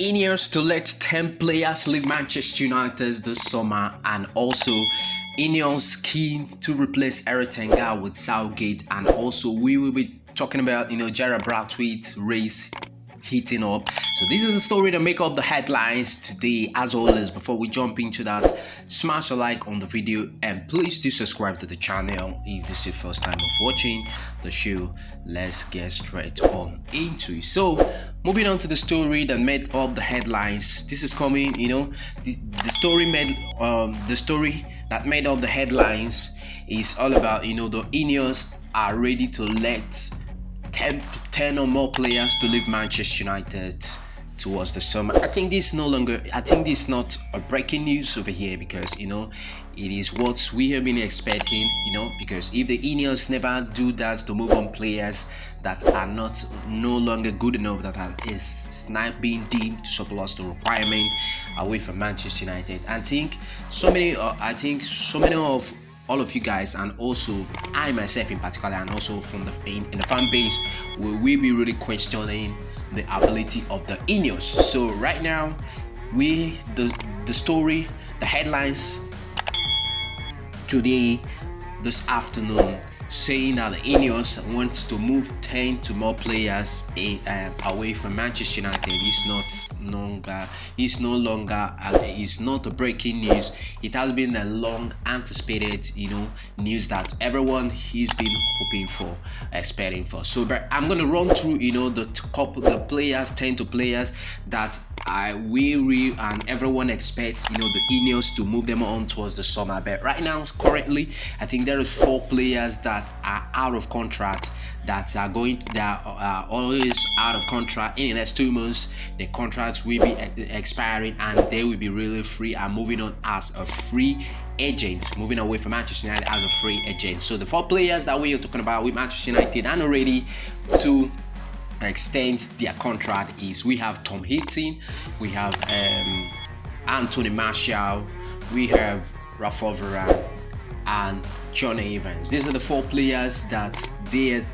INEOS to let 10 players leave Manchester United this summer, and also INEOS keen to replace Eric Ten Hag with Southgate, and also we will be talking about Gerard Brathwaite race heating up. So this is the story that make up the headlines today. As always, before we jump into that, smash a like on the video and please do subscribe to the channel if this is your first time of watching the show. Let's get straight on into it. So moving on to the story that made up the headlines. This is coming, the story that made up the headlines is all about the INEOS are ready to let 10 or more players to leave Manchester United towards the summer. I think this is not a breaking news over here, because it is what we have been expecting, because if the INEOS never do that to move on players that are no longer good enough, that is not being deemed to surplus the requirement away from Manchester United. I think so many of all of you guys, and also I myself in particular, and also from in the fan base, will we be really questioning the ability of the INEOS. So right now, the headlines today, this afternoon, saying that the INEOS wants to move 10 to more players away from Manchester United. It's no longer it's not a breaking news. It has been a long anticipated news that everyone has been hoping for, expecting for. So but I'm going to run through the players, 10 to players that we and everyone expects the INEOS to move them on towards the summer. But right now, currently, I think there is 4 players that are out of contract, that are always out of contract. In the next 2 months, the contracts will be expiring and they will be really free and moving on as a free agent, moving away from Manchester United as a free agent. So the 4 players that we are talking about with Manchester United and already to extend their contract is, we have Tom Heaton, we have Anthony Martial, we have Rafa Varane and Johnny Evans. These are the 4 players that their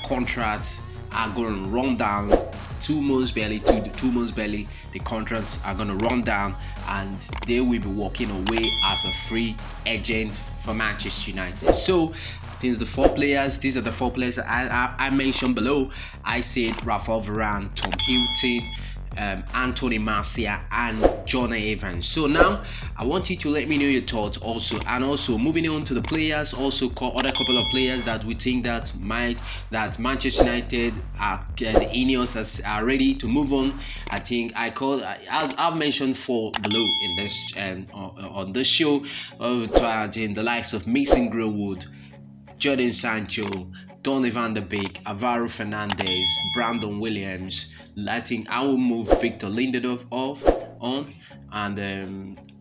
contracts are going to run down 2 months barely. The contracts are going to run down and they will be walking away as a free agent for Manchester United. So these are the 4 players I mentioned below. I said Rafa Varane, Tom Heaton, Anthony Martial and Johnny Evans. So now I want you to let me know your thoughts also, and also moving on to the players, also other couple of players that we think that Manchester United the INEOS are ready to move on. I think I've mentioned 4 below in this on this show, in the likes of Mason Greenwood, Jadon Sancho, Donny van der Beek, Alvaro Fernandez, Brandon Williams. I think I will move Victor Lindelof on, and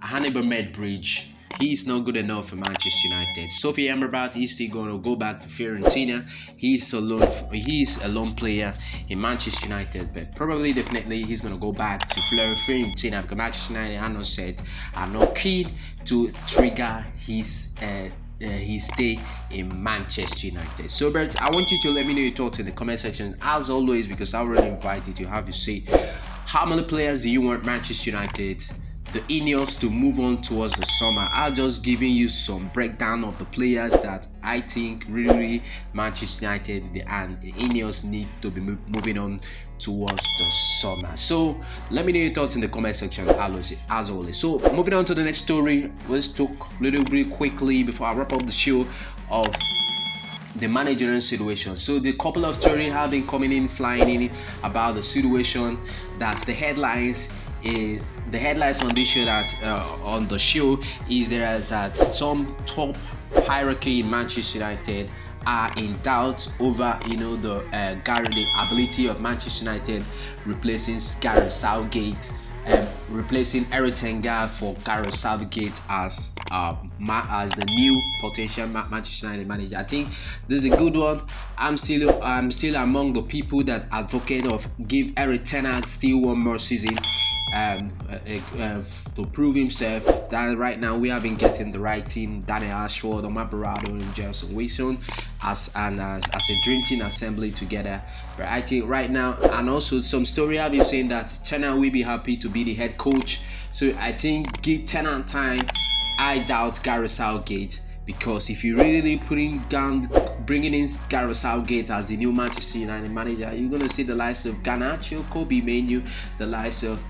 Hannibal Medbridge. He's not good enough for Manchester United. Sophie Amrabat is still going to go back to Fiorentina. He's a lone player in Manchester United, but definitely he's going to go back to Fiorentina, because Manchester United are not keen to trigger his stay in Manchester United. So Bert, I want you to let me know your thoughts in the comment section as always, because I really invite you to have you say how many players do you want Manchester United, the INEOS, to move on towards the summer. I'll just giving you some breakdown of the players that I think really Manchester United and the INEOS need to be moving on towards the summer. So let me know your thoughts in the comment section as always. So moving on to the next story, let's talk a little bit quickly before I wrap up the show of the managerial situation. So the couple of stories have been flying in about the situation. That's the headlines. The headlines on this show on the show is that some top hierarchy in Manchester United are in doubt over the ability of Manchester United replacing Gareth Southgate, replacing Eric Ten Hag for Gareth Southgate as the new potential Manchester United manager. I think this is a good one. I'm still among the people that advocate of give Eric Ten Hag still 1 more season to prove himself. That right now we have been getting the right team: Daniel Ashford, Omar Barado, and Jelson Wilson as a dream team assembly together. But I think right now, and also some story have been saying that Tenant will be happy to be the head coach. So I think give Tenant time. I doubt Gareth Southgate, because if you really bringing in Gareth Southgate as the new Manchester United manager, you're gonna see the likes of Garnacho, Kobe Menu, the likes of